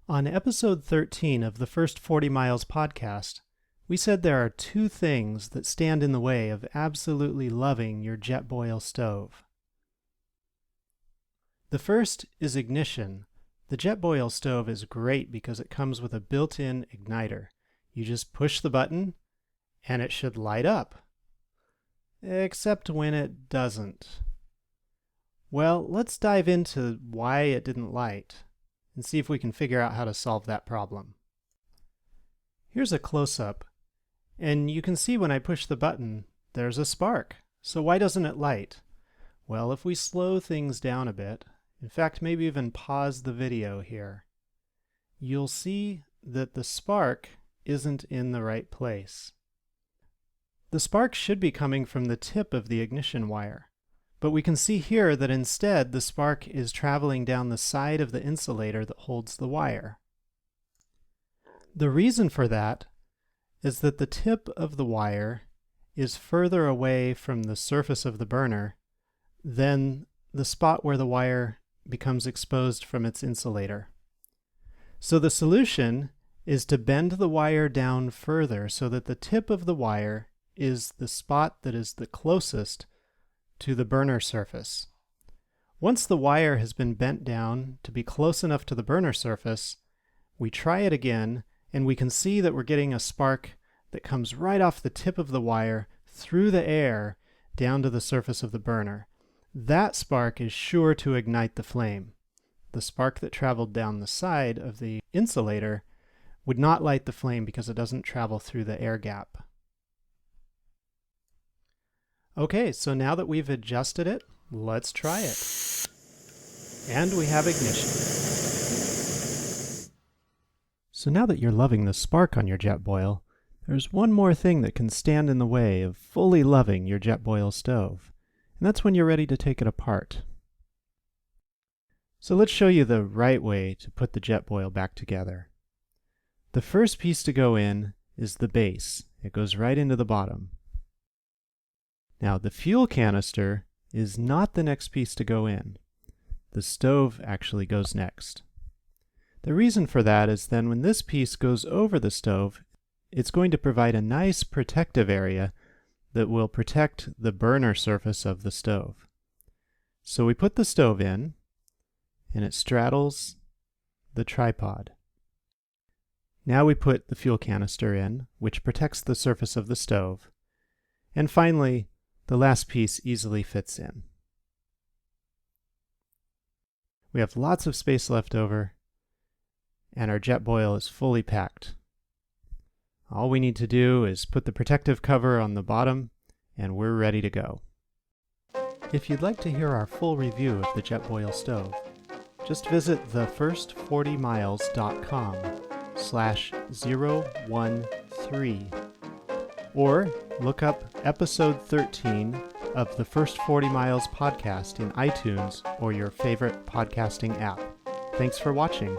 On episode 13 of the First 40 Miles podcast, we said there are two things that stand in the way of absolutely loving your Jetboil stove. The first is ignition. The Jetboil stove is great because it comes with a built-in igniter. You just push the button and it should light up. Except when it doesn't. Well, let's dive into why it didn't light and see if we can figure out how to solve that problem. Here's a close-up, and you can see when I push the button, there's a spark. So why doesn't it light? Well, if we slow things down a bit, in fact, maybe even pause the video here, you'll see that the spark isn't in the right place. The spark should be coming from the tip of the ignition wire, but we can see here that instead the spark is traveling down the side of the insulator that holds the wire. The reason for that is that the tip of the wire is further away from the surface of the burner than the spot where the wire becomes exposed from its insulator. So the solution is to bend the wire down further so that the tip of the wire is the spot that is the closest to the burner surface. Once the wire has been bent down to be close enough to the burner surface, we try it again and we can see that we're getting a spark that comes right off the tip of the wire through the air down to the surface of the burner. That spark is sure to ignite the flame. The spark that traveled down the side of the insulator would not light the flame because it doesn't travel through the air gap. Okay, so now that we've adjusted it, let's try it. And we have ignition. So now that you're loving the spark on your Jetboil, there's one more thing that can stand in the way of fully loving your Jetboil stove, and that's when you're ready to take it apart. So let's show you the right way to put the Jetboil back together. The first piece to go in is the base. It goes right into the bottom. Now, the fuel canister is not the next piece to go in. The stove actually goes next. The reason for that is then when this piece goes over the stove, it's going to provide a nice protective area that will protect the burner surface of the stove. So we put the stove in, and it straddles the tripod. Now we put the fuel canister in, which protects the surface of the stove. And finally, the last piece easily fits in. We have lots of space left over, and our Jetboil is fully packed. All we need to do is put the protective cover on the bottom, and we're ready to go. If you'd like to hear our full review of the Jetboil stove, just visit thefirst40miles.com/013 or look up episode 13 of the First 40 Miles podcast in iTunes or your favorite podcasting app. Thanks for watching.